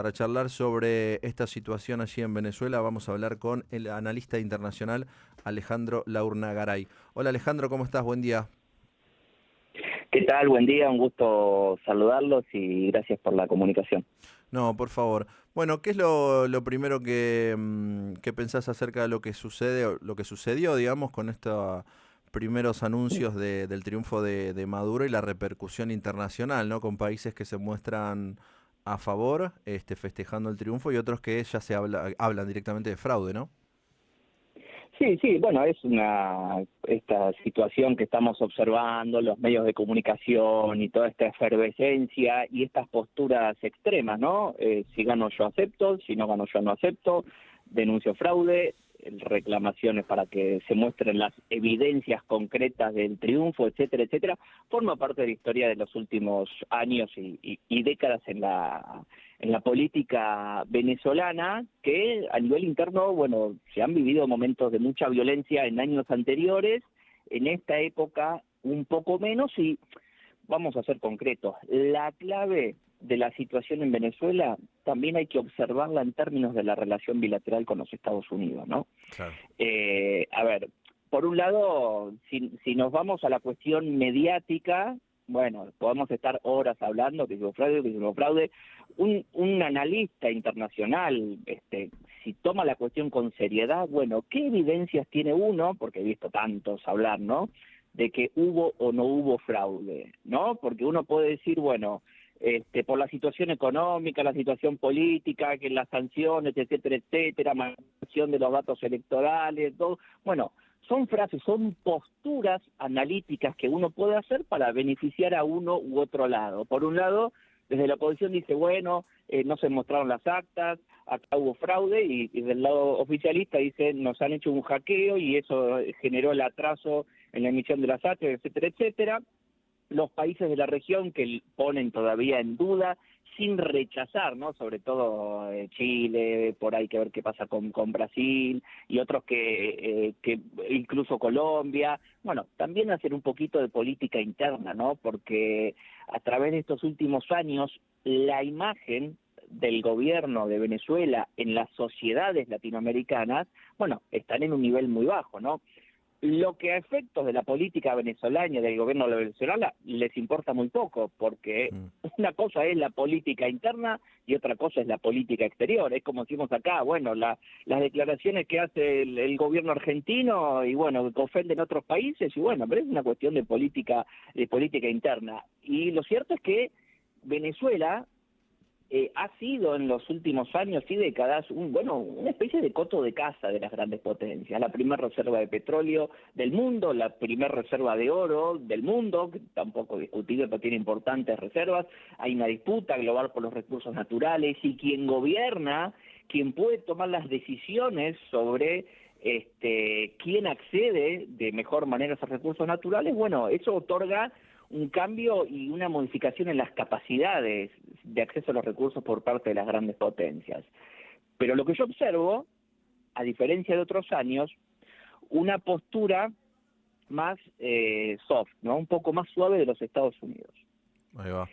para charlar sobre esta situación allí en Venezuela. Vamos a hablar con el analista internacional Alejandro Laurnagaray. Hola Alejandro, ¿cómo estás? Buen día. ¿Qué tal? Buen día, un gusto saludarlos y gracias por la comunicación. No, por favor. Bueno, ¿qué es lo primero que pensás acerca de lo que sucede, o lo que sucedió, digamos, con estos primeros anuncios del triunfo de Maduro y la repercusión internacional, ¿no? Con países que se muestran a favor, festejando el triunfo, y otros que ya hablan directamente de fraude, ¿no? Sí, bueno, es esta situación que estamos observando, los medios de comunicación y toda esta efervescencia y estas posturas extremas, ¿no? Si gano yo acepto, si no gano yo no acepto, denuncio fraude, reclamaciones para que se muestren las evidencias concretas del triunfo, etcétera, etcétera, forma parte de la historia de los últimos años y décadas en la política venezolana, que a nivel interno, bueno, se han vivido momentos de mucha violencia en años anteriores, en esta época un poco menos, y vamos a ser concretos, la clave de la situación en Venezuela también hay que observarla en términos de la relación bilateral con los Estados Unidos, ¿no? Claro. A ver, por un lado, si nos vamos a la cuestión mediática, bueno, podemos estar horas hablando que hicimos fraude, que hicimos fraude. Un analista internacional, si toma la cuestión con seriedad, bueno, ¿qué evidencias tiene uno? Porque he visto tantos hablar, ¿no?, de que hubo o no hubo fraude, ¿no? Porque uno puede decir, bueno, por la situación económica, la situación política, que las sanciones, etcétera, etcétera, manipulación de los datos electorales, todo. Bueno, son frases, son posturas analíticas que uno puede hacer para beneficiar a uno u otro lado. Por un lado, desde la oposición dice, bueno, no se mostraron las actas, acá hubo fraude, y del lado oficialista dice, nos han hecho un hackeo y eso generó el atraso en la emisión de las actas, etcétera, etcétera. Los países de la región que ponen todavía en duda, sin rechazar, ¿no? Sobre todo Chile, por ahí que ver qué pasa con Brasil, y otros que incluso Colombia. Bueno, también hacer un poquito de política interna, ¿no? Porque a través de estos últimos años, la imagen del gobierno de Venezuela en las sociedades latinoamericanas, bueno, están en un nivel muy bajo, ¿no? Lo que a efectos de la política venezolana y del gobierno de Venezuela les importa muy poco, porque una cosa es la política interna y otra cosa es la política exterior. Es como decimos acá, bueno, las declaraciones que hace el gobierno argentino y bueno, que ofenden a otros países, y bueno, pero es una cuestión de política interna. Y lo cierto es que Venezuela ha sido en los últimos años y décadas una especie de coto de caza de las grandes potencias, la primera reserva de petróleo del mundo, la primera reserva de oro del mundo, que tampoco discutible, pero tiene importantes reservas. Hay una disputa global por los recursos naturales, y quien gobierna, quien puede tomar las decisiones sobre quién accede de mejor manera a esos recursos naturales, bueno, eso otorga un cambio y una modificación en las capacidades de acceso a los recursos por parte de las grandes potencias. Pero lo que yo observo, a diferencia de otros años, una postura más soft, ¿no? Un poco más suave de los Estados Unidos. Ahí va.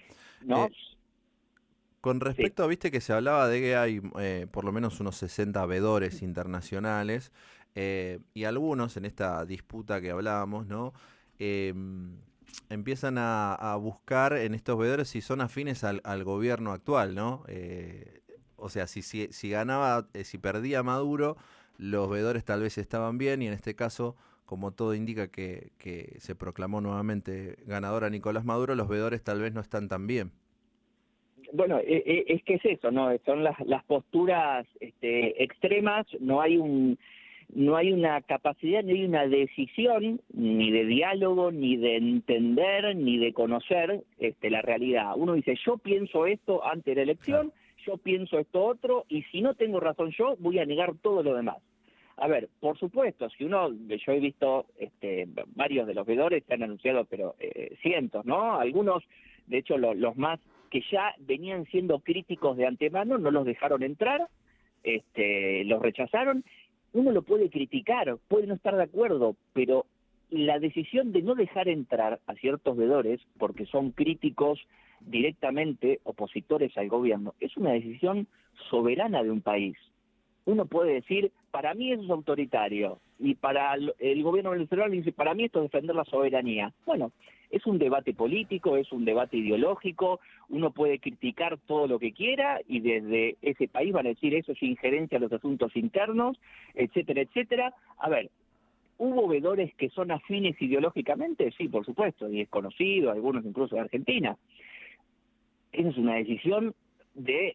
¿No? Con Sí. respecto, viste que se hablaba de que hay por lo menos unos 60 veedores internacionales, y algunos en esta disputa que hablábamos, ¿no? Empiezan a buscar en estos veedores si son afines al gobierno actual, ¿no? O sea, si ganaba, si perdía Maduro, los veedores tal vez estaban bien, y en este caso, como todo indica que se proclamó nuevamente ganador a Nicolás Maduro, los veedores tal vez no están tan bien. Bueno, es que es eso, ¿no? Son las posturas extremas, no hay una capacidad, ni hay una decisión, ni de diálogo, ni de entender, ni de conocer la realidad. Uno dice, yo pienso esto ante la elección, Claro. yo pienso esto otro, y si no tengo razón yo, voy a negar todo lo demás. A ver, por supuesto, yo he visto varios de los veedores se han anunciado, pero cientos, ¿no? Algunos, de hecho, los más que ya venían siendo críticos de antemano, no los dejaron entrar, los rechazaron. Uno lo puede criticar, puede no estar de acuerdo, pero la decisión de no dejar entrar a ciertos veedores, porque son críticos directamente opositores al gobierno, es una decisión soberana de un país. Uno puede decir, para mí eso es autoritario, y para el gobierno venezolano dice, para mí esto es defender la soberanía. Bueno, es un debate político, es un debate ideológico, uno puede criticar todo lo que quiera, y desde ese país van a decir eso es injerencia a los asuntos internos, etcétera, etcétera. A ver, ¿hubo veedores que son afines ideológicamente? Sí, por supuesto, y es conocido, algunos incluso de Argentina. Esa es una decisión del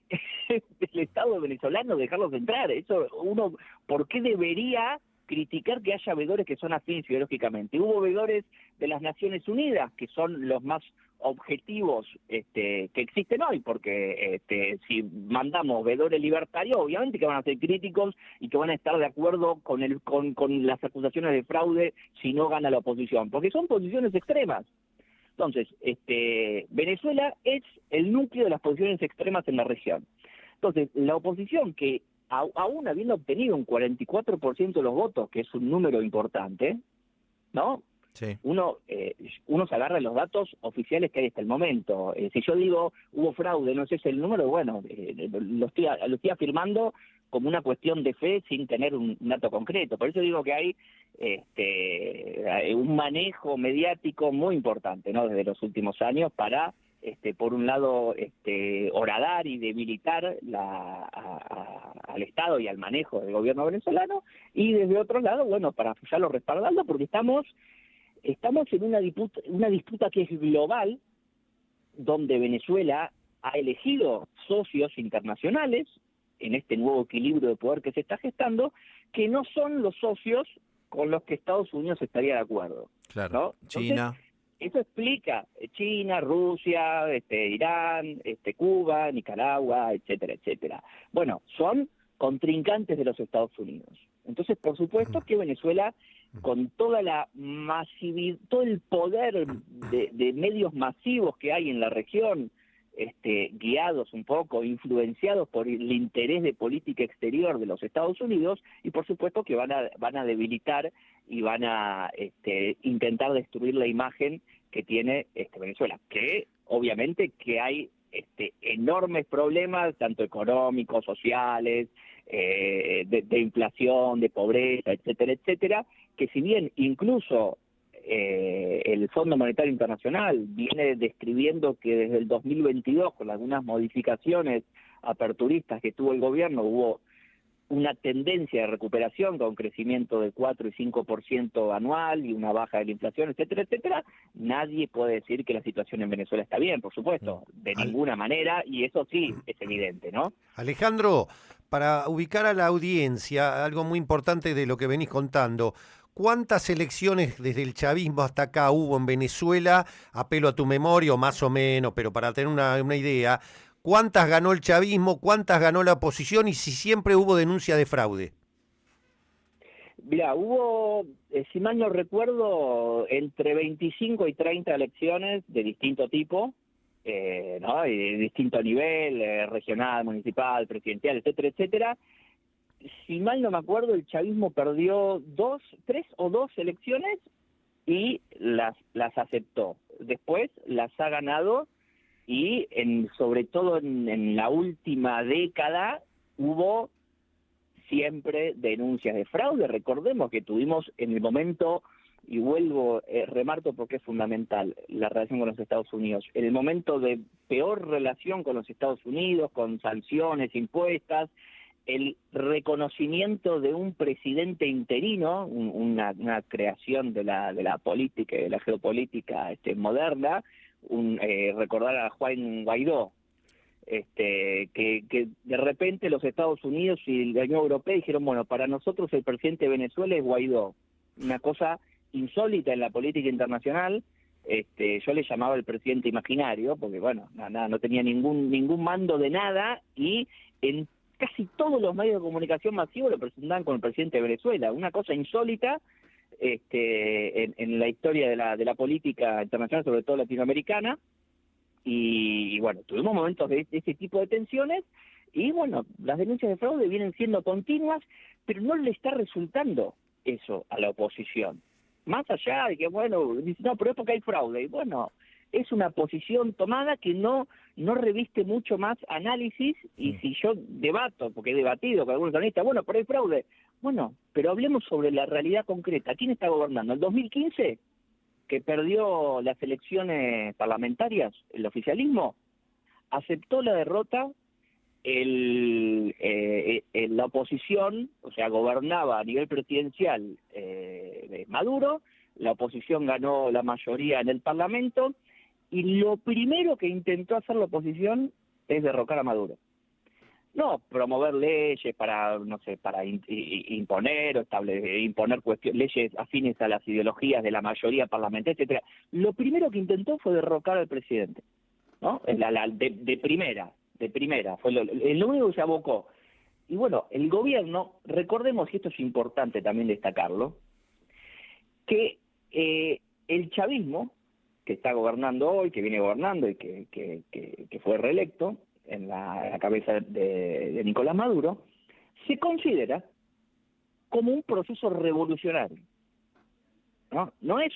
Estado venezolano dejarlos entrar. Eso uno, ¿por qué debería criticar que haya veedores que son afines ideológicamente? Hubo veedores de las Naciones Unidas que son los más objetivos que existen hoy, porque si mandamos veedores libertarios, obviamente que van a ser críticos y que van a estar de acuerdo con las acusaciones de fraude si no gana la oposición, porque son posiciones extremas. Entonces, Venezuela es el núcleo de las posiciones extremas en la región. Entonces, la oposición que, aún habiendo obtenido un 44% de los votos, que es un número importante, ¿no? Sí. Uno se agarra de los datos oficiales que hay hasta el momento. Si yo digo hubo fraude, no sé si es el número, bueno, lo estoy afirmando como una cuestión de fe sin tener un dato concreto. Por eso digo que hay un manejo mediático muy importante, ¿no? Desde los últimos años para, por un lado, horadar y debilitar al Estado y al manejo del gobierno venezolano, y desde otro lado, bueno, para apoyarlo respaldando, porque estamos en una disputa que es global, donde Venezuela ha elegido socios internacionales en este nuevo equilibrio de poder que se está gestando, que no son los socios con los que Estados Unidos estaría de acuerdo. Claro. ¿No? Entonces, China. eso explica China, Rusia, Irán, Cuba, Nicaragua, etcétera, etcétera. Bueno, son contrincantes de los Estados Unidos. Entonces, por supuesto que Venezuela, con toda la masividad, todo el poder de medios masivos que hay en la región, guiados un poco, influenciados por el interés de política exterior de los Estados Unidos, y por supuesto que van a debilitar y van a intentar destruir la imagen que tiene Venezuela, que obviamente que hay enormes problemas, tanto económicos, sociales, de inflación, de pobreza, etcétera, etcétera, que si bien incluso el Fondo Monetario Internacional viene describiendo que desde el 2022, con algunas modificaciones aperturistas que tuvo el gobierno, hubo una tendencia de recuperación con crecimiento de 4 y 5% anual y una baja de la inflación, etcétera, etcétera. Nadie puede decir que la situación en Venezuela está bien, por supuesto, de ninguna manera, y eso sí es evidente, ¿no? Alejandro, para ubicar a la audiencia, algo muy importante de lo que venís contando, ¿cuántas elecciones desde el chavismo hasta acá hubo en Venezuela? Apelo a tu memoria, o más o menos, pero para tener una idea, ¿cuántas ganó el chavismo? ¿Cuántas ganó la oposición? Y si siempre hubo denuncia de fraude. Mira, hubo, si mal no recuerdo, entre 25 y 30 elecciones de distinto tipo, ¿no? Y de distinto nivel, regional, municipal, presidencial, etcétera, etcétera. Si mal no me acuerdo, el chavismo perdió 3 o 2 elecciones y las aceptó. Después las ha ganado, y sobre todo en la última década hubo siempre denuncias de fraude. Recordemos que tuvimos en el momento, y vuelvo, remarco porque es fundamental, la relación con los Estados Unidos, en el momento de peor relación con los Estados Unidos, con sanciones impuestas, el reconocimiento de un presidente interino, una creación de la política, de la geopolítica moderna, recordar a Juan Guaidó, que de repente los Estados Unidos y la Unión Europea dijeron, bueno, para nosotros el presidente de Venezuela es Guaidó, una cosa insólita en la política internacional. Yo le llamaba el presidente imaginario, porque bueno, no tenía ningún mando de nada, y en casi todos los medios de comunicación masivos lo presentaban como el presidente de Venezuela, una cosa insólita en la historia de la política internacional, sobre todo latinoamericana. Y bueno, tuvimos momentos de ese tipo de tensiones, y bueno, las denuncias de fraude vienen siendo continuas, pero no le está resultando eso a la oposición. Más allá de que, bueno, dice, no, pero es porque hay fraude. Y bueno, es una posición tomada que no reviste mucho más análisis, y si yo debato, porque he debatido con algunos analistas, bueno, pero hay fraude. Bueno, pero hablemos sobre la realidad concreta. ¿Quién está gobernando? ¿El 2015, que perdió las elecciones parlamentarias, el oficialismo? Aceptó la derrota, la oposición, o sea, gobernaba a nivel presidencial de Maduro, la oposición ganó la mayoría en el Parlamento, y lo primero que intentó hacer la oposición es derrocar a Maduro. No promover leyes para, no sé, para imponer o imponer leyes afines a las ideologías de la mayoría parlamentaria, etcétera. Lo primero que intentó fue derrocar al presidente, ¿no? De primera, fue lo único que se abocó. Y bueno, el gobierno, recordemos, y esto es importante también destacarlo, que el chavismo, que está gobernando hoy, que viene gobernando y que fue reelecto en la cabeza de Nicolás Maduro, se considera como un proceso revolucionario, ¿no? No es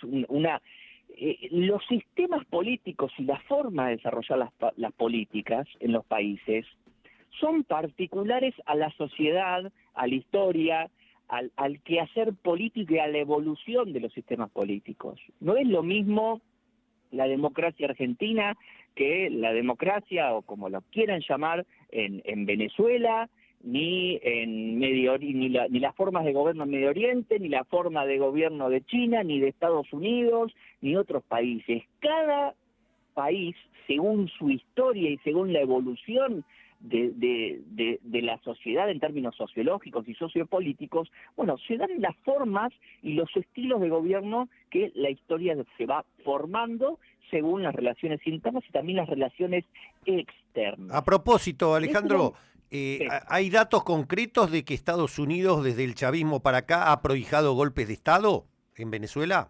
los sistemas políticos y la forma de desarrollar las políticas en los países son particulares a la sociedad, a la historia, al quehacer político y a la evolución de los sistemas políticos. No es lo mismo la democracia argentina que la democracia, o como lo quieran llamar, en Venezuela, ni las formas de gobierno en Medio Oriente, ni la forma de gobierno de China, ni de Estados Unidos, ni otros países. Cada país, según su historia y según la evolución de la sociedad en términos sociológicos y sociopolíticos, bueno, se dan las formas y los estilos de gobierno que la historia se va formando según las relaciones internas y también las relaciones externas. A propósito, Alejandro, Sí. ¿hay datos concretos de que Estados Unidos, desde el chavismo para acá, ha prohijado golpes de Estado en Venezuela?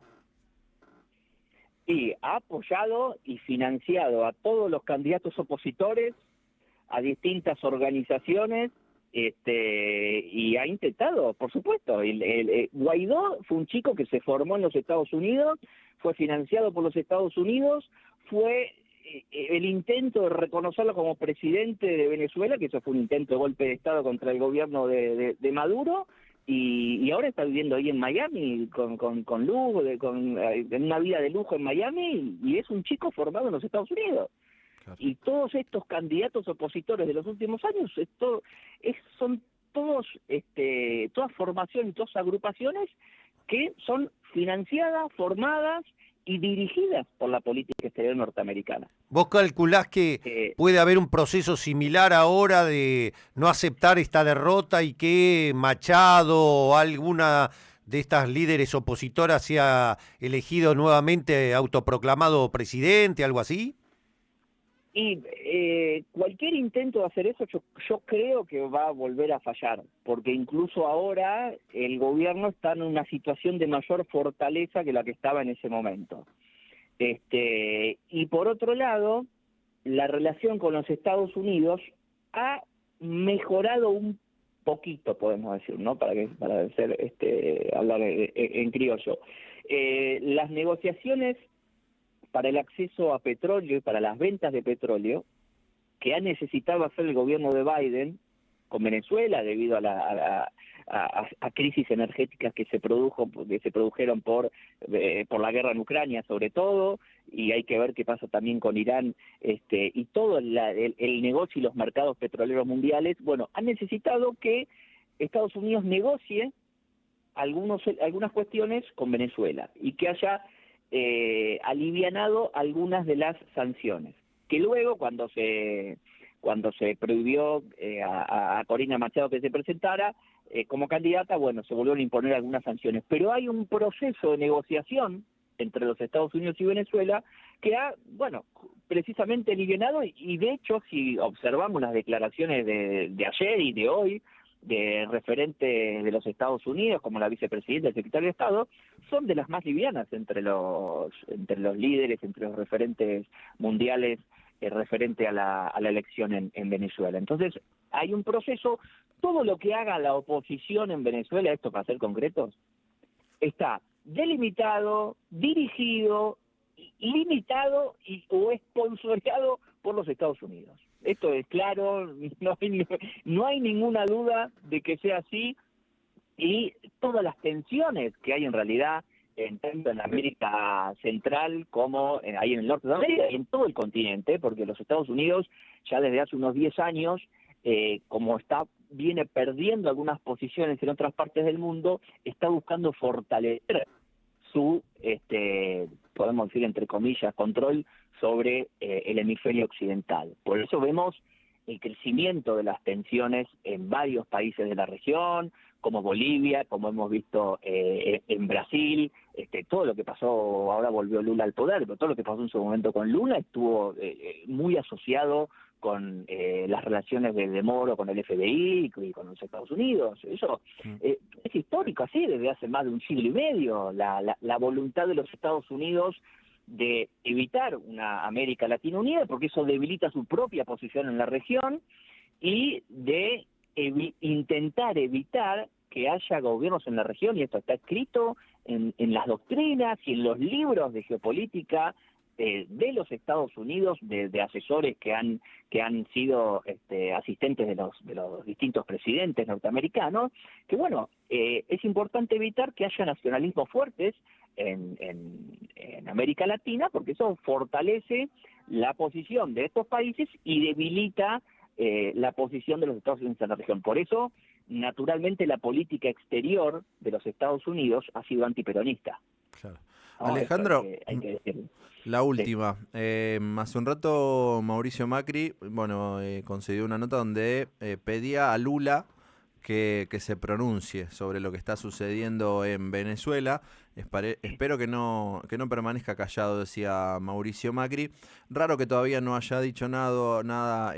Y ha apoyado y financiado a todos los candidatos opositores, a distintas organizaciones, y ha intentado, por supuesto. Guaidó fue un chico que se formó en los Estados Unidos, fue financiado por los Estados Unidos, fue el intento de reconocerlo como presidente de Venezuela, que eso fue un intento de golpe de Estado contra el gobierno de Maduro, y ahora está viviendo ahí en Miami con lujo, en una vida de lujo en Miami, y es un chico formado en los Estados Unidos. Claro. Y todos estos candidatos opositores de los últimos años, son todas formaciones y todas agrupaciones que son financiadas, formadas y dirigidas por la política exterior norteamericana. ¿Vos calculás que puede haber un proceso similar ahora de no aceptar esta derrota y que Machado o alguna de estas líderes opositoras sea elegido nuevamente autoproclamado presidente, algo así? Y cualquier intento de hacer eso yo creo que va a volver a fallar, porque incluso ahora el gobierno está en una situación de mayor fortaleza que la que estaba en ese momento. Y por otro lado, la relación con los Estados Unidos ha mejorado un poquito, podemos decir, ¿no? Para hablar en criollo. Las negociaciones para el acceso a petróleo y para las ventas de petróleo que ha necesitado hacer el gobierno de Biden con Venezuela debido a la crisis energéticas que se produjeron por la guerra en Ucrania sobre todo, y hay que ver qué pasa también con Irán, y todo el negocio y los mercados petroleros mundiales. Bueno, han necesitado que Estados Unidos negocie algunas cuestiones con Venezuela y que haya alivianado algunas de las sanciones, que luego cuando se prohibió a Corina Machado que se presentara como candidata, bueno, se volvieron a imponer algunas sanciones, pero hay un proceso de negociación entre los Estados Unidos y Venezuela que ha, bueno, precisamente alivianado, y de hecho si observamos las declaraciones de ayer y de hoy de referentes de los Estados Unidos, como la vicepresidenta y el secretario de Estado, son de las más livianas entre los líderes, entre los referentes mundiales referente a la elección en Venezuela. Entonces, hay un proceso, todo lo que haga la oposición en Venezuela, esto para ser concretos, está delimitado, dirigido limitado o esponsoreado por los Estados Unidos. Esto es claro, no hay ninguna duda de que sea así, y todas las tensiones que hay en realidad, tanto en América Central como ahí en el norte de América y en todo el continente, porque los Estados Unidos ya desde hace unos 10 años, como viene perdiendo algunas posiciones en otras partes del mundo, está buscando fortalecer su, podemos decir entre comillas, control sobre el hemisferio occidental. Por eso vemos el crecimiento de las tensiones en varios países de la región, como Bolivia, como hemos visto en Brasil, todo lo que pasó, ahora volvió Lula al poder, pero todo lo que pasó en su momento con Lula estuvo muy asociado con las relaciones de Moro con el FBI y con los Estados Unidos. Eso es histórico así desde hace más de un siglo y medio, la voluntad de los Estados Unidos de evitar una América Latina unida, porque eso debilita su propia posición en la región, y de intentar evitar que haya gobiernos en la región, y esto está escrito en las doctrinas y en los libros de geopolítica de los Estados Unidos, de asesores que han sido asistentes de los distintos presidentes norteamericanos, que bueno, es importante evitar que haya nacionalismos fuertes en América Latina, porque eso fortalece la posición de estos países y debilita la posición de los Estados Unidos en la región. Por eso, naturalmente, la política exterior de los Estados Unidos ha sido antiperonista. Claro. No, Alejandro, hay que decirlo. la última. Hace un rato Mauricio Macri, concedió una nota donde pedía a Lula que se pronuncie sobre lo que está sucediendo en Venezuela. Espero que no permanezca callado, decía Mauricio Macri. Raro que todavía no haya dicho nada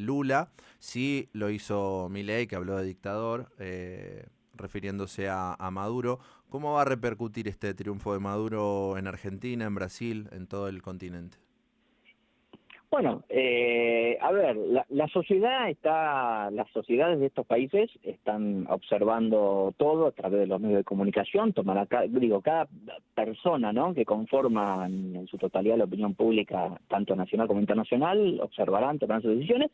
Lula. Sí lo hizo Milei, que habló de dictador, refiriéndose a Maduro. ¿Cómo va a repercutir este triunfo de Maduro en Argentina, en Brasil, en todo el continente? Bueno, a ver, las sociedades de estos países están observando todo a través de los medios de comunicación, cada persona, ¿no?, que conforma en su totalidad la opinión pública, tanto nacional como internacional, tomarán sus decisiones,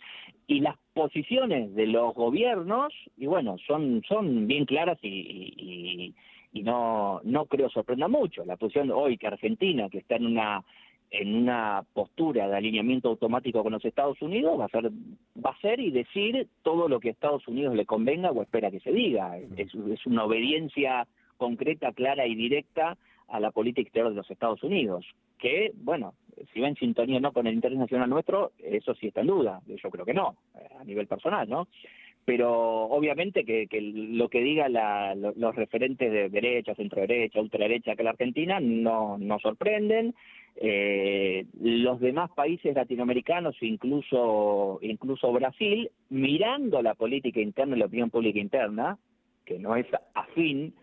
y las posiciones de los gobiernos, y bueno, son bien claras y no creo sorprenda mucho. La posición hoy que Argentina, que está en una postura de alineamiento automático con los Estados Unidos, va a ser y decir todo lo que a Estados Unidos le convenga o espera que se diga. Es una obediencia concreta, clara y directa a la política exterior de los Estados Unidos, que, bueno, si va en sintonía o no con el interés nacional nuestro, eso sí está en duda. Yo creo que no, a nivel personal, ¿no? Pero obviamente que lo que diga los referentes de derecha, centro-derecha, ultraderecha acá en la Argentina no sorprenden. Los demás países latinoamericanos, incluso Brasil, mirando la política interna y la opinión pública interna, que no es afín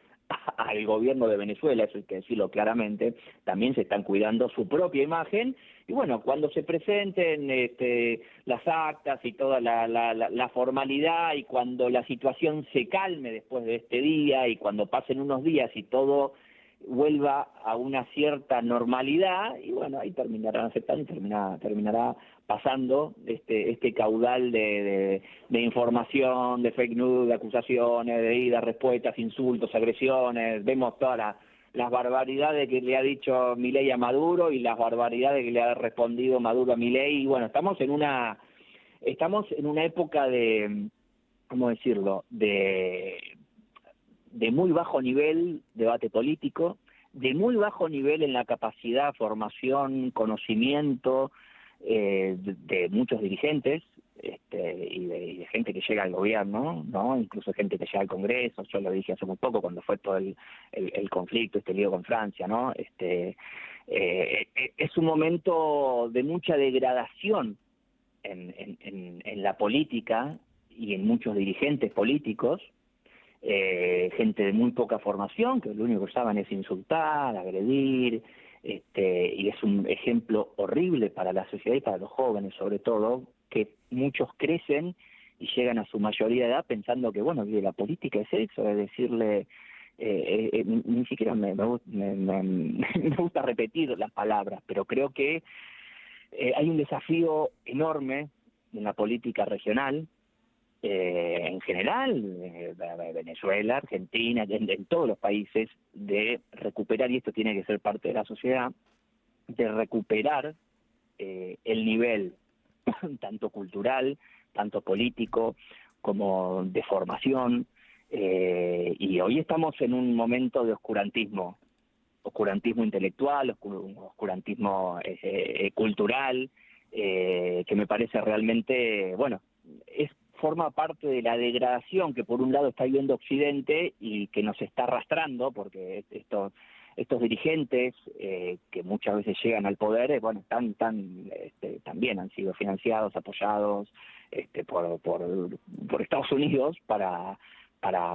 al gobierno de Venezuela, eso hay que decirlo claramente, también se están cuidando su propia imagen. Y bueno, cuando se presenten las actas y toda la formalidad, y cuando la situación se calme después de este día, y cuando pasen unos días y todo vuelva a una cierta normalidad, y bueno, ahí terminarán aceptando y terminará pasando este caudal de información, de fake news, de acusaciones, de idas, respuestas, insultos, agresiones. Vemos todas las barbaridades que le ha dicho Milei a Maduro y las barbaridades que le ha respondido Maduro a Milei. Y bueno, estamos en una época de, ¿cómo decirlo?, de muy bajo nivel debate político, de muy bajo nivel en la capacidad, formación, conocimiento de muchos dirigentes, y de gente que llega al gobierno, ¿no? Incluso gente que llega al Congreso. Yo lo dije hace muy poco cuando fue todo el conflicto, lío con Francia, ¿no? Es un momento de mucha degradación en la política y en muchos dirigentes políticos, gente de muy poca formación, que lo único que saben es insultar, agredir, y es un ejemplo horrible para la sociedad y para los jóvenes, sobre todo, que muchos crecen y llegan a su mayoría de edad pensando que, bueno, que la política es eso, es decirle ni siquiera me gusta repetir las palabras, pero creo que hay un desafío enorme en la política regional, en general, Venezuela, Argentina, en todos los países, de recuperar, y esto tiene que ser parte de la sociedad, de recuperar el nivel tanto cultural, tanto político, como de formación, y hoy estamos en un momento de oscurantismo intelectual, oscurantismo cultural, que me parece realmente, bueno, forma parte de la degradación que por un lado está viviendo Occidente y que nos está arrastrando, porque estos dirigentes que muchas veces llegan al poder, bueno, también han sido financiados, apoyados por Estados Unidos para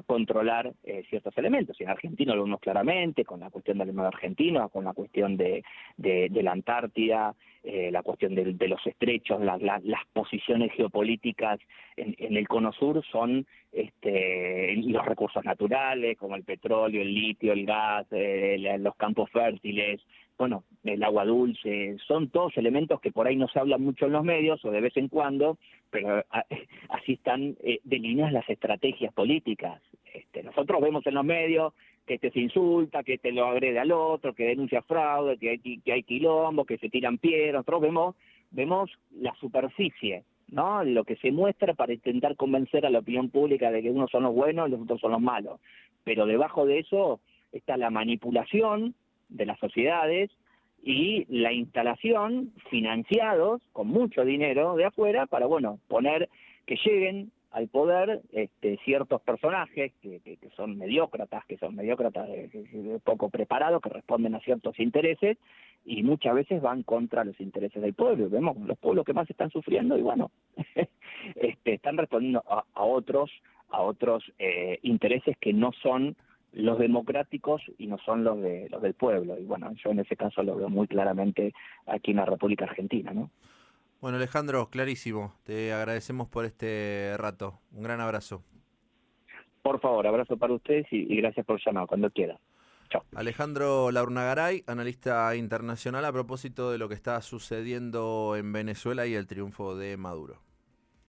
controlar ciertos elementos. Y en Argentina lo vemos claramente, con la cuestión del mar argentino, con la cuestión de la Antártida, la cuestión de los estrechos, las posiciones geopolíticas en el cono sur son los recursos naturales, como el petróleo, el litio, el gas, los campos fértiles, bueno, el agua dulce, son todos elementos que por ahí no se hablan mucho en los medios o de vez en cuando, pero así están delineadas las estrategias políticas. Nosotros vemos en los medios que se insulta, que lo agrede al otro, que denuncia fraude, que hay quilombo, que se tiran piedras. Nosotros vemos la superficie, ¿no? Lo que se muestra para intentar convencer a la opinión pública de que unos son los buenos y los otros son los malos. Pero debajo de eso está la manipulación de las sociedades y la instalación, financiados con mucho dinero de afuera, para, bueno, poner que lleguen al poder ciertos personajes que son mediócratas, poco preparados, que responden a ciertos intereses, y muchas veces van contra los intereses del pueblo. Vemos los pueblos que más están sufriendo y, bueno, están respondiendo a otros intereses que no son los democráticos y no son los del pueblo. Y bueno, yo en ese caso lo veo muy claramente aquí en la República Argentina, ¿no? Bueno, Alejandro, clarísimo. Te agradecemos por este rato. Un gran abrazo. Por favor, abrazo para ustedes y gracias por llamar cuando quieran. Chao. Alejandro Laurnagaray, analista internacional, a propósito de lo que está sucediendo en Venezuela y el triunfo de Maduro.